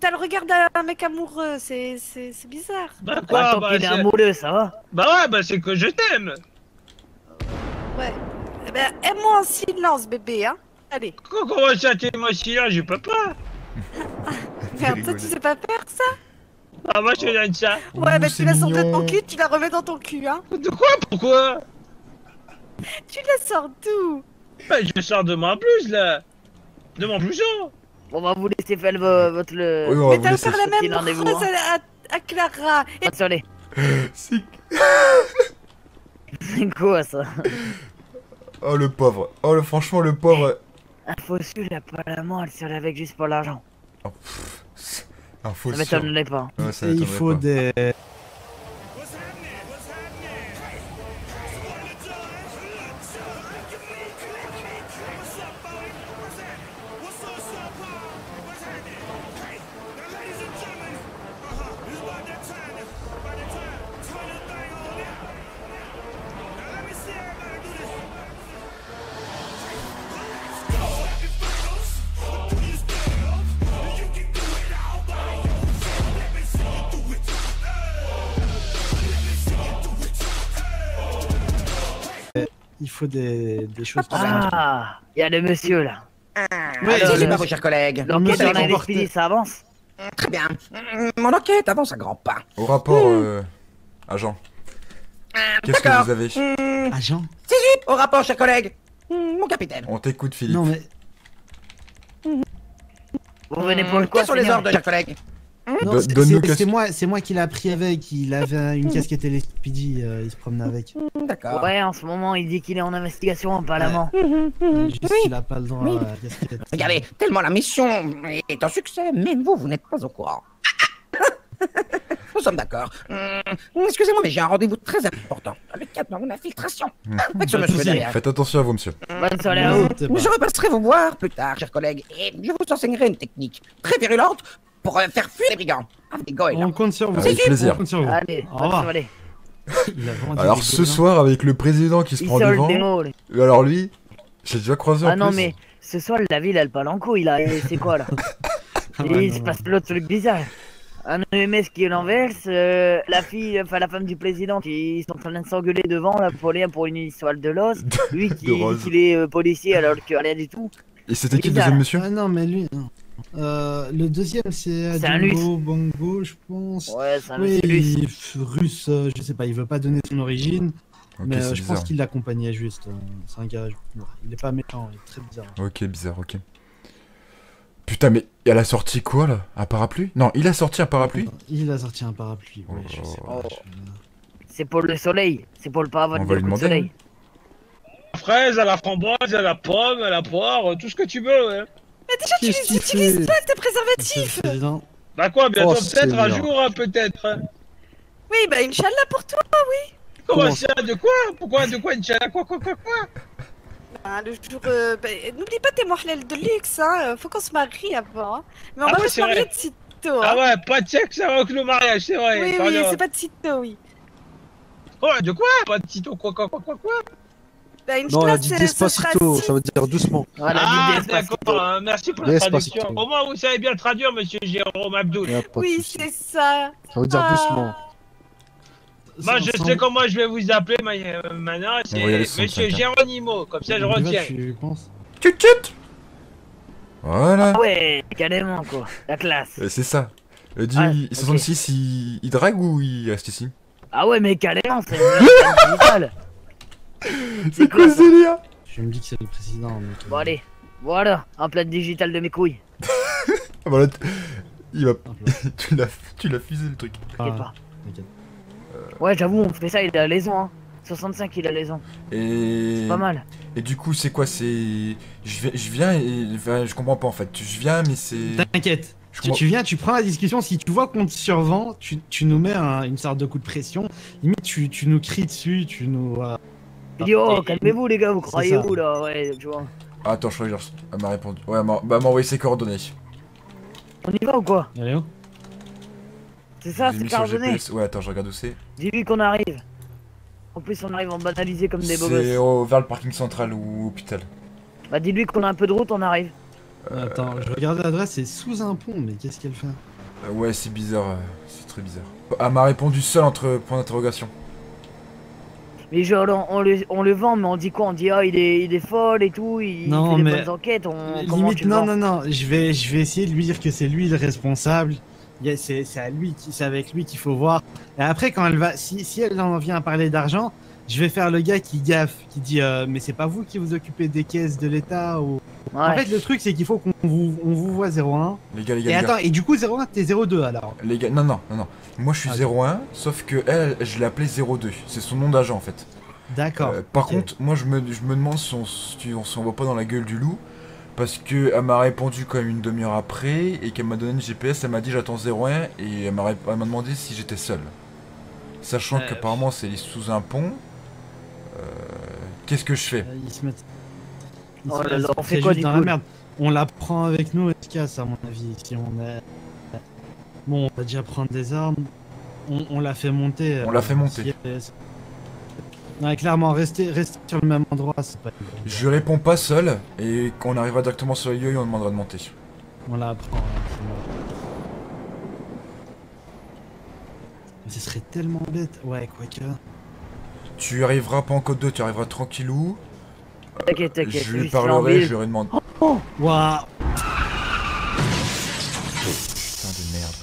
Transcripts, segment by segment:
t'as le regard d'un mec amoureux, c'est bizarre. Bah quoi, Attends, il est amoureux, ça va? Bah ouais, bah c'est que je t'aime. Ouais. Eh ben, aime-moi en silence, bébé, hein. Allez. Comment ça, t'es moi si là, je peux pas. Merde, toi, tu sais pas faire ça? Ah, moi je te donne ça. Ouais, bah c'est tu la sors de ton mignon. cul, tu la remets dans ton cul, hein. De quoi? Pourquoi? Tu la sors d'où? Bah je sors de ma blouse là. De mon blouson. On va vous laisser faire votre... Oui, on va Mais vous t'as laisser. offert la Petit même rendez-vous, phrase à Clara. Et Attendez. C'est- C'est quoi ça? Oh le pauvre. Oh franchement le pauvre. Un fossu, il a pas la main, elle serait avec juste pour l'argent. Oh, pff, un faux Ça m'étonnerait pas. Ouais, ça Et il m'étonnerait faut pas. des... Il faut des choses pour ça. Ah, il y a le monsieur là. Ouais, alors, c'est Pas vos chers collègues. L'enquête monsieur en est Expédie, ça avance? Très bien. Mon enquête avance à grands pas. Au rapport, agent. Qu'est-ce que D'accord. vous avez? Agent? Au rapport, chers collègues. Mon capitaine. On t'écoute, Philippe. Non mais... Vous venez pour le quoi, Quels sont les seigneur? ordres, chers collègues? Non, Donne-nous c'est moi qui l'a pris avec, il avait une casquette LSPD, il se promenait avec. D'accord. Ouais, en ce moment, il dit qu'il est en investigation, apparemment. Juste qu'il a pas le droit à la casquette. Regardez, tellement la mission est un succès, même vous n'êtes pas au courant. Nous sommes d'accord. Excusez-moi, mais j'ai un rendez-vous très important dans le cadre d'une infiltration. Avec ce monsieur derrière. Faites attention à vous, monsieur. Bonne soirée à vous. Je repasserai vous voir plus tard, chers collègues, et je vous enseignerai une technique très virulente pour faire fuir les brigands. Avec des goïles. On compte sur vous. Avec plaisir. On compte sur vous. Allez, Au bonne revoir. soirée. Il a vendu Alors des ce gobelins. soir, avec le président qui se Il prend sort le devant. démo. lui. Alors lui, j'ai déjà croisé en Ah non, plus. mais ce soir, la ville, elle parle en couille là. Et c'est quoi là? Ah ouais, Il non, se non. passe l'autre truc bizarre. Un EMS qui l'enverse, la fille, enfin la femme du président qui sont en train de s'engueuler devant là pour une histoire de l'os. Lui qui De dit rose. qu'il est policier alors que rien du tout. Et c'était qui le Bizarre. deuxième monsieur? Ah non, mais lui, non. Le deuxième, c'est C'est un Adjungo Bongo, je pense. Ouais, c'est un Oui, monsieur russe. russe, je sais pas, il veut pas donner son origine, Ok, mais c'est je pense bizarre. qu'il l'accompagnait juste. C'est un gars, il est pas méchant, il est très bizarre. Ok, bizarre, ok. Putain, mais elle a sorti quoi là? Un parapluie? Non, il a sorti un parapluie? Il a sorti un parapluie, ouais, Oh. je sais pas. C'est pour le soleil. C'est pour le pas avoir On de va lui coup de demander, soleil. À la fraise, à la framboise, à la pomme, à la poire, tout ce que tu veux, ouais. Mais déjà, tu Qu'est-ce les qu'il utilises fait pas, tes Monsieur préservatifs. le Président. Bah quoi, bientôt Oh, peut-être un Seigneur. jour, hein, peut-être. Hein. Oui, bah Inch'Allah pour toi. Comment Comment ça? De quoi? Pourquoi? De quoi, Inch'Allah? Quoi? Hein, le jour, bah, n'oublie pas tes mohlels de luxe, hein. Faut qu'on se marie avant. Hein. Mais on Ah va ouais, pas se c'est marier vrai. de sitôt. Ah Hein. ouais, pas de sexe avant que le mariage, c'est vrai. Oui, pardon. oui, c'est pas de sitôt, oui. Ouais, de quoi? Pas de sitôt, quoi? Bah, Non, Inch'Allah, elle a dit ce sera despacito, si- ça veut dire doucement. Voilà, Ah, dit Despacito. d'accord, merci pour la Despacito. traduction. Au moins, vous savez bien traduire, monsieur Jérôme Abdoul. Y a pas de Oui, souci. c'est ça. Ça veut dire Ah. doucement. Moi, je sais comment je vais vous appeler maintenant, c'est On va y aller monsieur 65, hein. Géronimo, comme ça je On y va, retiens. tu penses? Tut tut. Voilà. Ah ouais, carrément quoi. La classe. C'est ça. Du Ah, ok. 66, il drague ou il reste ici? Ah ouais, mais carrément, c'est une digitale. C'est quoi ce délire? Je me dis que c'est le président. Donc, Bon allez, voilà, un plat digital de mes couilles. Voilà, il va... hop là. tu l'as fusé le truc. T'inquiète Ah, pas. t'inquiète. Ouais, j'avoue, on fait ça, il a raison, hein. 65, il a raison. Et... Pas mal. Et du coup, c'est quoi? C'est... Je viens et... Enfin, je comprends pas en fait. Je viens mais c'est... T'inquiète. Je Tu, comprends- tu viens, tu prends la discussion. Si tu vois qu'on te survend, tu nous mets une sorte de coup de pression. Limite, tu nous cries dessus, tu nous. Voilà. Il dit, oh, Et- calmez-vous les gars, vous c'est croyez ça. où là? Ouais, tu vois. Ah, attends, je regarde. Elle m'a répondu. Ouais, elle m'a envoyé ses coordonnées. On y va ou quoi? Allez, oh. C'est ça, J'ai c'est mis sur coordonné. GPS. Ouais, attends, je regarde où c'est. Dis-lui qu'on arrive. En plus, on arrive en banalisé comme des beaux C'est gosses. vers le parking central ou hôpital. Bah, dis-lui qu'on a un peu de route, on arrive. Attends, je regarde l'adresse, c'est sous un pont, mais qu'est-ce qu'elle fait? Ouais, c'est bizarre, c'est très bizarre. Elle m'a répondu seule entre points d'interrogation. Mais genre, on le vend, mais on dit quoi? On dit, ah, il est folle et tout, il Non, fait des mais- bonnes enquêtes, comment Limite, tu le non, vends? non, non, je vais essayer de lui dire que c'est lui le responsable. C'est à lui, c'est avec lui qu'il faut voir. Et après, quand elle va, si elle en vient à parler d'argent, je vais faire le gars qui gaffe, qui dit, mais c'est pas vous qui vous occupez des caisses de l'État ou. En Ouais. fait, le truc, c'est qu'il faut on vous voit 01. Les gars, les Et gars, les attends, gars. et du coup, 01, t'es 02 alors. Les gars, non, non, non, non. Moi, je suis Ah, 01, sauf que elle, je l'ai appelée 02. C'est son nom d'agent, en fait. D'accord. Par ok. contre, moi, je me demande si on s'envoie pas dans la gueule du loup. Parce que elle m'a répondu quand même une demi-heure après, et qu'elle m'a donné une GPS, elle m'a dit j'attends 01, et elle m'a demandé si j'étais seul. Sachant qu'apparemment c'est sous un pont. Qu'est-ce que je fais? Ils se mettent. Oh se là là, mettent on fait très quoi, juste du dans coup? la merde. On la prend avec nous et se casse, à mon avis. Si on est. Bon, on va déjà prendre des armes. On l'a fait monter. On l'a fait monter. Ouais, clairement, rester sur le même endroit, c'est pas. Je réponds pas seul, et quand on arrivera directement sur le lieu, on demandera de monter. On la prend. C'est bon. Mais ce serait tellement bête. Ouais, quoique. Tu arriveras pas en code 2, tu arriveras tranquillou. T'inquiète, t'inquiète. Je lui juste en parlerai, ville. je lui demande. Waouh! Putain de merde.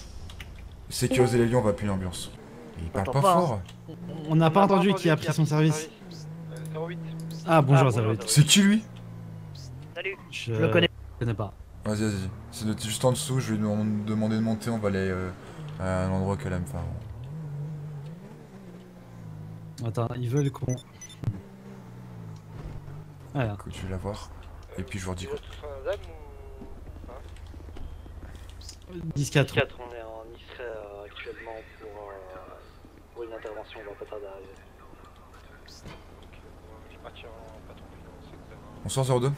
Sécuriser les lieux, on va plus l'ambiance. Il parle T'entends pas pas, hein. fort. On n'a pas entendu qui a pris son service. Ah, bonjour, ça va être. C'est qui lui? Salut. Je le connais. connais pas. Vas-y, vas-y. C'est juste en dessous, je vais lui demander de monter, on va aller à un endroit qu'elle aime faire. Attends, ils veulent qu'on. Voilà. Écoute, je vais la voir. Et puis je leur dis quoi. 10-4. 4, on est en Israël actuellement pour une intervention, on va pas tarder à arriver. Bonsoir 02.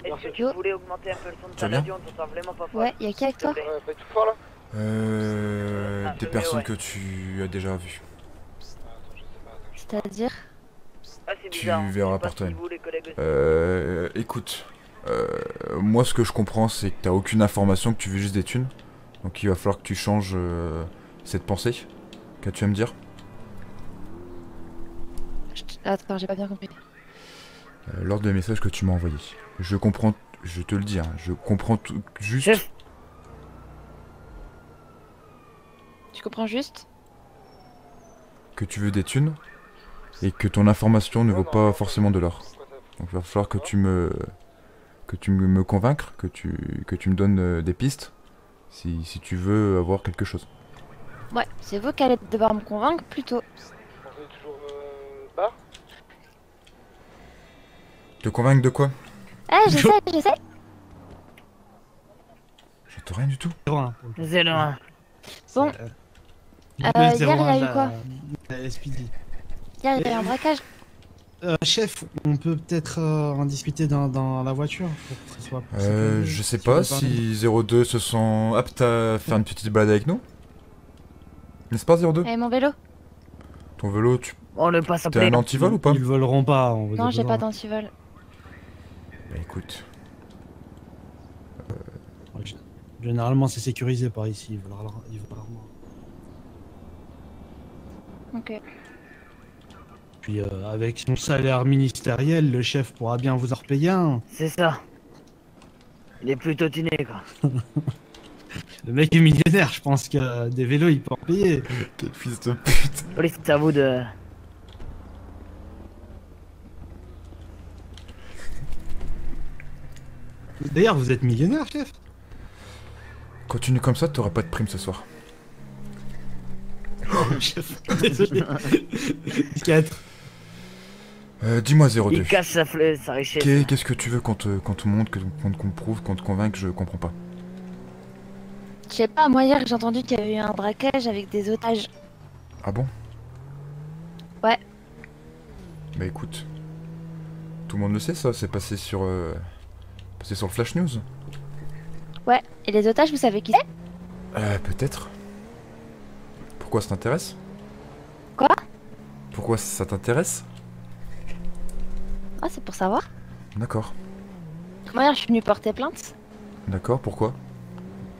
Est-ce que tu voulais augmenter un peu le son de Tu ta vas bien radio? On t'entend vraiment pas fort. Ouais, y'a qui avec toi? Pas tout fort là? Un Des peu personnes mieux, que tu as déjà vues. C'est-à-dire? Ah, c'est Tu bizarre. hein. verras Je sais pas par toi-même. si vous, les collègues aussi. Écoute. Moi ce que je comprends c'est que t'as aucune information, que tu veux juste des thunes. Donc il va falloir que tu changes cette pensée. Qu'as-tu à me dire? Attends, j'ai pas bien compris. Lors des messages que tu m'as envoyés. Je comprends, je te le dis, hein, je comprends tout juste. Chef. Tu comprends juste? Que tu veux des thunes et que ton information ne vaut pas forcément de l'or. Donc il va falloir que tu me convaincre, que tu me donnes des pistes si tu veux avoir quelque chose. Ouais, c'est vous qui allez devoir me convaincre plutôt. On est toujours bas? Te convaincre de quoi? Eh, j'essaie. J'entends rien du tout. 0-1. C'est loin. Bon. Le Hier, il y a 0-1 eu de la- quoi? la SPD. Hier, il y a eu un braquage. Chef, on peut peut-être en discuter dans la voiture pour que ce soit plus sécurisé, Je sais tu pas veux parler si 02 se sent apte à faire une petite balade avec nous. N'est-ce pas 02? Et mon vélo? Ton vélo, On ne passe t'es après. un antivol ou pas? Ils voleront pas. on vous Non, a j'ai besoin. pas d'antivol. Bah écoute, Ouais, généralement, c'est sécurisé par ici. Ils veulent rarement. Ok. Puis avec son salaire ministériel, le chef pourra bien vous en repayer un. C'est ça. Il est plutôt tuné, quoi. Le mec est millionnaire, je pense que des vélos, il peut en payer. quel fils de pute. Police, c'est à vous de... D'ailleurs, vous êtes millionnaire, chef? Continue comme ça, t'auras pas de prime ce soir. Chef, désolé. 4. Dis-moi 02. Il cache sa richesse. Qu'est-ce que tu veux qu'on te montre, qu'on te prouve, qu'on te convainque? Je comprends pas. Je sais pas, moi hier, j'ai entendu qu'il y avait eu un braquage avec des otages. Ah bon? Ouais. Bah écoute, tout le monde le sait ça, c'est passé sur le Flash News. Ouais, et les otages, vous savez qui c'est? Peut-être. Pourquoi ça t'intéresse? Quoi? Pourquoi ça t'intéresse? Ah, c'est pour savoir. D'accord. Moi, hier, je suis venue porter plainte. D'accord, pourquoi?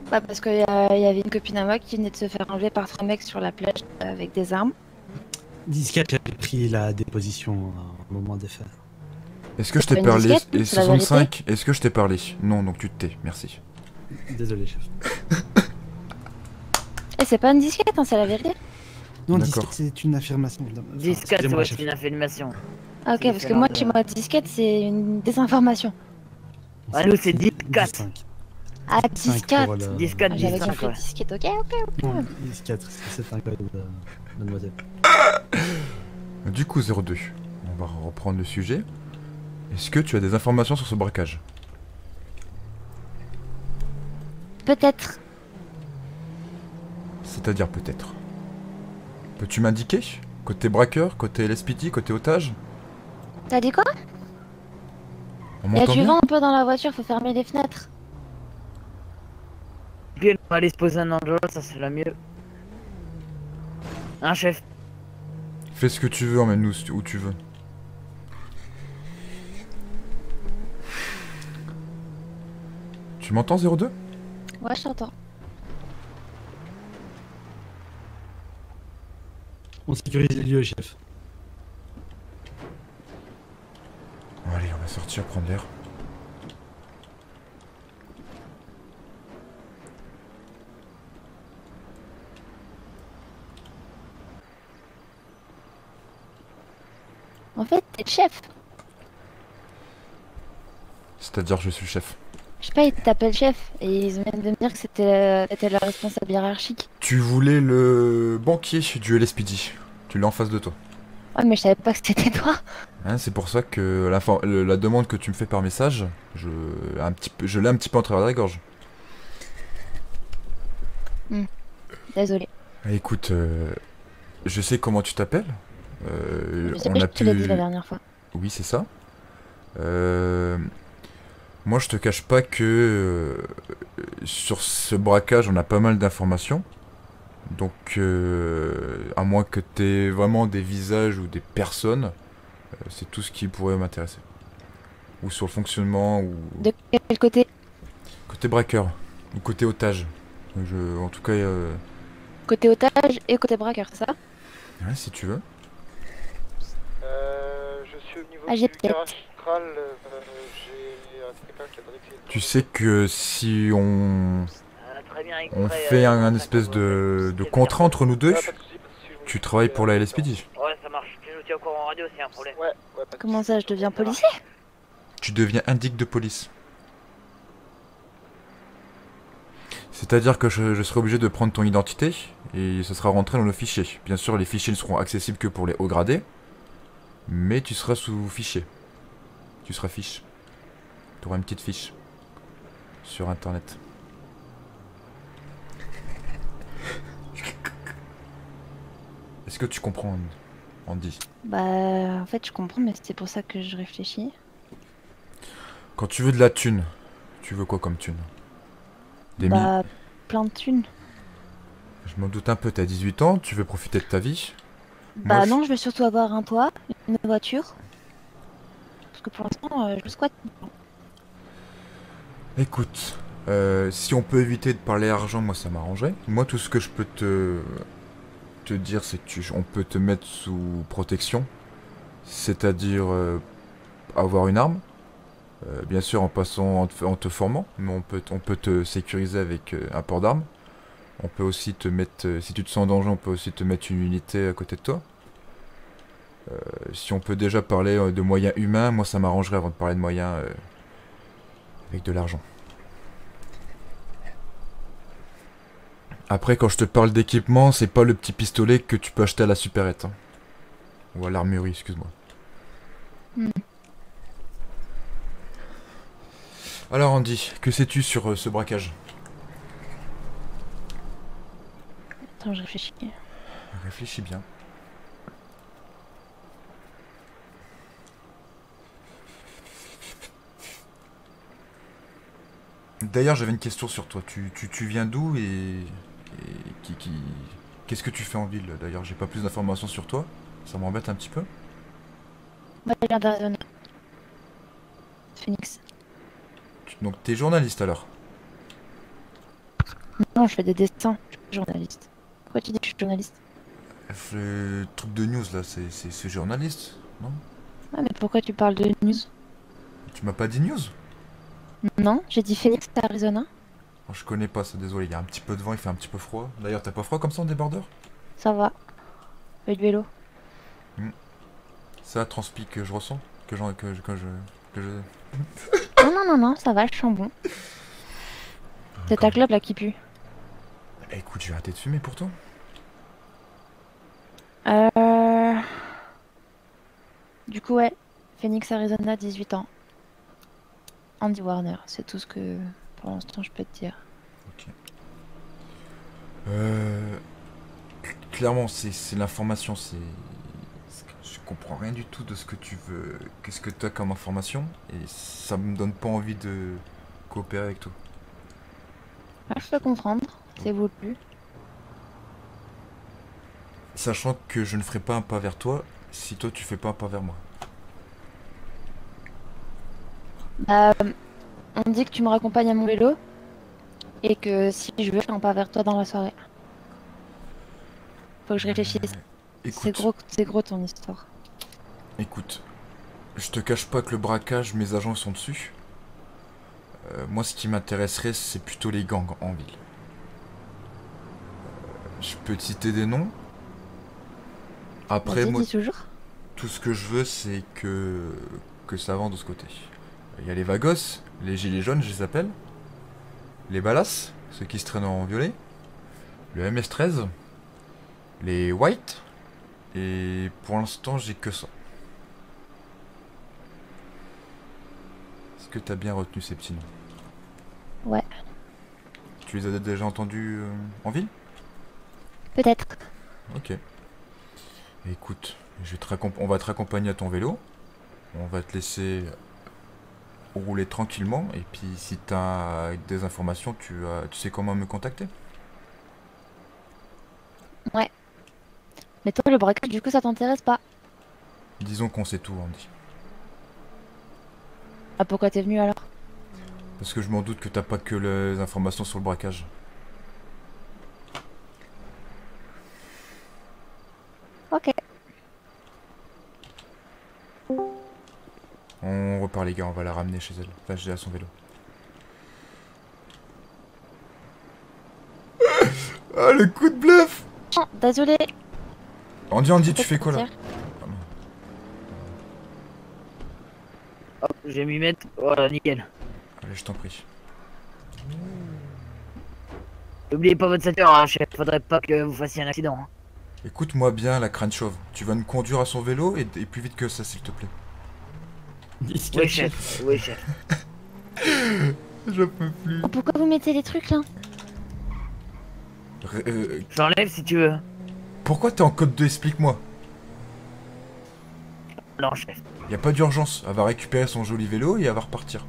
Bah, parce qu'il y avait une copine à moi qui venait de se faire enlever par 3 mecs sur la plage avec des armes. Disquette, j'avais pris la déposition au moment des faits. Est-ce que je C'est t'ai pas une parlé? disquette, Et c'est la vérité. 65, est-ce que je t'ai parlé? Non, donc tu te tais, merci. Désolé, chef. Et c'est pas une disquette, hein, c'est la vérité. Non, D'accord. disquette, c'est une affirmation. Enfin, Disquette, excusez-moi, ouais, chef. c'est une affirmation. Ah, ok, C'est parce que moi, différent chez de- moi, disquette, c'est une désinformation. Ah, nous, c'est disquette. 5. Ah, 5 disquette. pour le- Disquette, Ah, j'avais 15, compris ouais. disquette, ok. Non, disquette, c'est un code, mademoiselle. Du coup, 02, on va reprendre le sujet. Est-ce que tu as des informations sur ce braquage? Peut-être. C'est-à-dire peut-être. Peux-tu m'indiquer? Côté braqueur, côté LSPD, côté otage? T'as dit quoi? On Il y a m'entend du bien? vent un peu dans la voiture, faut fermer les fenêtres. Puis on va aller se poser un endroit, ça c'est la mieux. Hein, chef? Fais ce que tu veux, emmène-nous où tu veux. Tu m'entends 02? Ouais, je t'entends. On sécurise les lieux, chef. Bon, allez, on va sortir, prendre l'air. En fait, t'es le chef. C'est-à-dire je suis le chef. Je sais pas, ils t'appellent chef et ils viennent de me dire que c'était leur responsable hiérarchique. Tu voulais le banquier du LSPD. Tu l'as en face de toi. Ouais, mais je savais pas que c'était toi. Hein, c'est pour ça que la demande que tu me fais par message, je l'ai un petit peu en travers de la gorge. Désolé. Écoute, je sais comment tu t'appelles. Je sais On pas, je a te l'ai dit pu... la dernière fois. Oui, c'est ça. Moi, je te cache pas que sur ce braquage, on a pas mal d'informations. Donc, à moins que t'aies vraiment des visages ou des personnes, c'est tout ce qui pourrait m'intéresser. Ou sur le fonctionnement, ou De quel côté? côté braqueur, ou côté otage. En tout cas, Côté otage et côté braqueur, c'est ça? ouais, si tu veux. Je suis au niveau Ah, j'ai du peut-être. garage central, j'ai quelqu'un qui a drivé. Tu sais que si on Très bien, on fait un espèce de contrat entre nous deux, Ah, pas de soucis, je vous tu dis, travailles pour la LSPD. Ouais, ça marche. Tu nous tiens au courant en radio, c'est un problème. Ouais, pas de Comment soucis. ça, je deviens policier? Tu deviens indique de police. C'est-à-dire que je serai obligé de prendre ton identité et ce sera rentré dans le fichier. Bien sûr, les fichiers ne seront accessibles que pour les hauts gradés, mais tu seras sous fichier. Tu seras fiche. Tu auras une petite fiche sur internet. Est-ce que tu comprends, Andy? Bah, en fait, je comprends, mais c'est pour ça que je réfléchis. Quand tu veux de la thune, tu veux quoi comme thune? Des mille. Bah, plein de thunes. Je m'en doute un peu, t'as 18 ans, tu veux profiter de ta vie. Bah Moi, non, je veux surtout avoir un toit, une voiture. Parce que pour l'instant, je squatte. Écoute, si on peut éviter de parler argent, moi ça m'arrangerait. Moi, tout ce que je peux te dire, c'est que on peut te mettre sous protection. C'est-à-dire avoir une arme. Bien sûr, en passant, en te formant, mais on peut te sécuriser avec un port d'armes. On peut aussi te mettre, si tu te sens en danger, on peut aussi te mettre une unité à côté de toi. Si on peut déjà parler de moyens humains, moi ça m'arrangerait avant de parler de moyens avec de l'argent. Après, quand je te parle d'équipement, c'est pas le petit pistolet que tu peux acheter à la supérette. Hein. Ou à l'armurerie, excuse-moi. Alors Andy, que sais-tu sur ce braquage? Attends, je réfléchis. Réfléchis bien. D'ailleurs, j'avais une question sur toi. Tu viens d'où et qu'est-ce que tu fais en ville? D'ailleurs, j'ai pas plus d'informations sur toi. Ça m'embête un petit peu. Bah, je viens d'Arizona. Phoenix. Donc t'es journaliste alors? Non, je fais des dessins. Je suis journaliste. Pourquoi tu dis que je suis journaliste? Le truc de news là, c'est journaliste, non? Ah, mais pourquoi tu parles de news? Tu m'as pas dit news? Non, j'ai dit Phoenix, Arizona. Oh, je connais pas ça, désolé, il y a un petit peu de vent, il fait un petit peu froid. D'ailleurs, t'as pas froid comme ça en débardeur? Ça va. Le vélo. C'est la transpi que je ressens? Que je... Non, non, non, non, ça va, je sens bon. C'est ta clope là qui pue. Eh, écoute, je vais arrêter de fumer pour toi. Du coup, ouais. Phoenix, Arizona, 18 ans. Andy Warner, c'est tout ce que pour l'instant je peux te dire. Ok. Clairement, c'est l'information, je comprends rien du tout de ce que tu veux. Qu'est-ce que tu as comme information? Et ça me donne pas envie de coopérer avec toi. Ah, je peux comprendre, c'est voulu. Sachant que je ne ferai pas un pas vers toi si toi tu fais pas un pas vers moi. Bah, on dit que tu me raccompagnes à mon vélo et que si je veux, je fais un pas vers toi dans la soirée. Faut que je réfléchisse. Écoute, C'est gros ton histoire. écoute, je te cache pas que le braquage, mes agents sont dessus. Moi, ce qui m'intéresserait, c'est plutôt les gangs en ville. Je peux te citer des noms. Après, Vas-y, moi, dis toujours. tout ce que je veux, c'est que ça avance de ce côté. Il y a les vagos, les gilets jaunes, je les appelle. Les balas, ceux qui se traînent en violet. Le MS-13. Les whites. Et pour l'instant, j'ai que ça. Est-ce que t'as bien retenu ces petits noms? Ouais, Tu les as déjà entendus en ville? peut-être. Ok. Écoute, on va te raccompagner à ton vélo. On va te laisser rouler tranquillement. Et puis si t'as des informations, tu sais comment me contacter. Ouais. Mais toi, le braquage, du coup, ça t'intéresse pas? Disons qu'on sait tout, Andy. Ah, pourquoi t'es venu alors? Parce que je m'en doute que t'as pas que les informations sur le braquage. Ok. On repart les gars, on va la ramener chez elle. Enfin, j'ai à son vélo. Ah, le coup de bluff! Oh, désolé. Andy, tu fais quoi là? Tiens. Hop, je vais m'y mettre. Voilà, nickel. Allez, je t'en prie. N'oubliez pas votre ceinture, hein, chef. Faudrait pas que vous fassiez un accident. Hein. Écoute-moi bien, la crâne chauve. Tu vas me conduire à son vélo et plus vite que ça, s'il te plaît. Oui, chef. Oui, chef. Je peux plus. Oh, pourquoi vous mettez les trucs là? J'enlève si tu veux. Pourquoi t'es en code 2? Explique-moi. Non, chef. Y a pas d'urgence. Elle va récupérer son joli vélo et elle va repartir.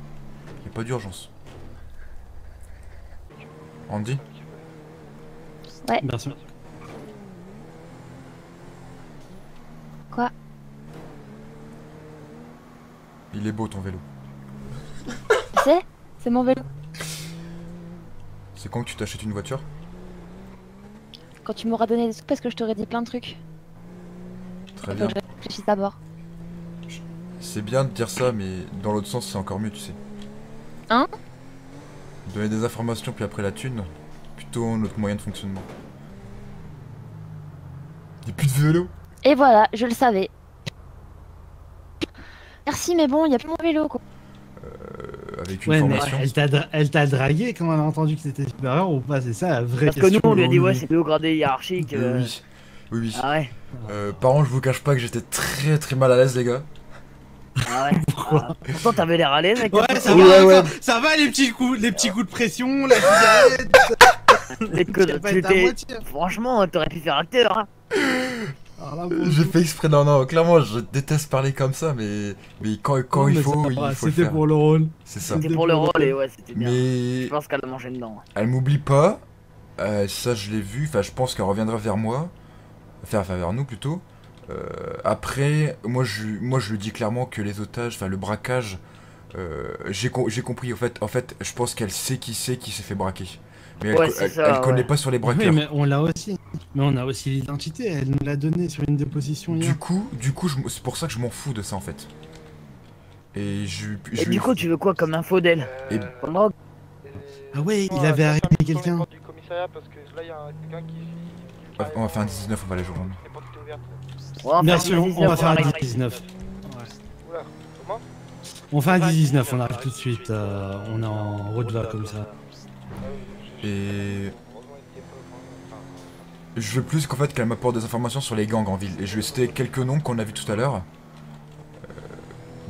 Y a pas d'urgence. Andy? Ouais. Bien sûr. Quoi? Il est beau ton vélo. C'est mon vélo. C'est quand que tu t'achètes une voiture? Quand tu m'auras donné des sous parce que je t'aurais dit plein de trucs. Très Faut bien. que je réfléchisse d'abord. C'est bien de dire ça, mais dans l'autre sens, c'est encore mieux, tu sais. Hein? Donner des informations puis après la thune, plutôt notre moyen de fonctionnement. Y'a plus de vélo. Et voilà, je le savais. Merci, mais bon, il y a plus mon vélo quoi. Avec une Ouais, mais formation. elle t'a dragué quand elle a entendu que t'étais supérieur ou pas? C'est ça la vraie Parce que question. nous, on lui a dit, ouais, aujourd'hui. c'est plus au gradé hiérarchique. Oui, oui. Ah ouais. Par contre, je vous cache pas que j'étais très très mal à l'aise, les gars. Ah ouais. Ah. Pourtant, t'avais l'air à l'aise avec Ouais, ta ça Ouais, va, ouais. ça va les petits coups de pression, la cigarette. Les codes, T'as pas tu été à t'es- moitié. Franchement, t'aurais pu faire acteur. Hein. Alors là, bon, J'ai fait exprès, non, clairement, je déteste parler comme ça, mais quand non, il mais faut, c'est pas grave, il faut le c'était faire. pour le rôle. C'est ça. C'était pour le rôle et ouais, c'était bien. Mais Je pense qu'elle a mangé dedans. elle m'oublie pas, ça je l'ai vu, enfin je pense qu'elle reviendra vers moi, enfin vers nous plutôt. Après, moi je lui dis clairement que les otages, enfin le braquage, J'ai compris, en fait, je pense qu'elle sait qui s'est fait braquer. Mais Ouais, c'est ça, elle connaît ouais. pas sur les Oui, braqueurs. mais on l'a aussi. Mais on a aussi l'identité, elle nous l'a donné sur une déposition hier. Du coup, c'est pour ça que je m'en fous de ça en fait. Et Et du coup, tu veux quoi comme info d'elle? Et- Comme drogue? Ah ouais, il avait arrêté quelqu'un. Du commissariat parce que là il y a quelqu'un qui. On va faire un 19, on va la journée. Les portes étaient ouvertes. Ouais, on Bien fait sûr, un on 19, va faire un arrive. 19. Oula, comment? On fait un 19, on arrive tout de suite. On est en route là comme ça. Et je veux plus qu'en fait qu'elle m'apporte des informations sur les gangs en ville. Et je vais citer quelques noms qu'on a vus tout à l'heure.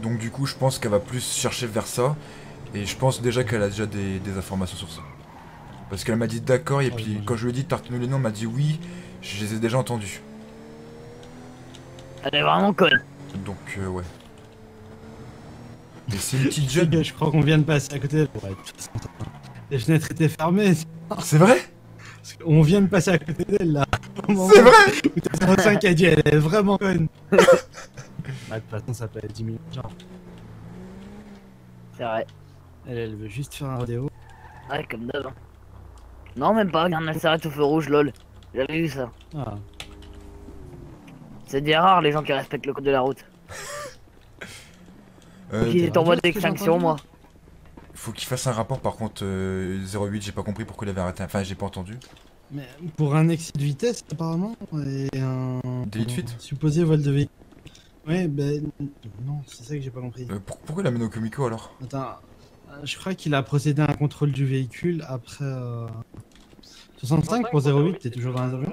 Donc du coup, je pense qu'elle va plus chercher vers ça. Et je pense déjà qu'elle a déjà des informations sur ça. Parce qu'elle m'a dit d'accord, et puis quand je lui ai dit de tartiner les noms, elle m'a dit oui, je les ai déjà entendus. Elle est vraiment conne. Donc ouais. Et c'est une petite jeune. Je crois qu'on vient de passer à côté d'elle. Ouais, de toute façon, les fenêtres étaient fermées. C'est vrai? On vient de passer à côté d'elle là. C'est vrai? 5 a dit, elle est vraiment conne. Bah, de toute façon, ça peut être 10 minutes. Genre, C'est vrai. elle veut juste faire un rodéo. Ouais, comme d'hab. Hein. Non, même pas, regarde, elle s'arrête au feu rouge, lol. J'avais vu ça. Ah. C'est bien rare les gens qui respectent le code de la route. Qui est en mode d'extinction, moi. Faut qu'il fasse un rapport par contre 08, j'ai pas compris pourquoi il avait arrêté, enfin j'ai pas entendu. Mais pour un excès de vitesse, apparemment, et un. Délit de fuite? Supposé vol de véhicule. Ouais, ben. Non, c'est ça que j'ai pas compris. Pourquoi il amène au comico alors? Attends, je crois qu'il a procédé à un contrôle du véhicule après. 65 pour 08, t'es toujours dans la zone?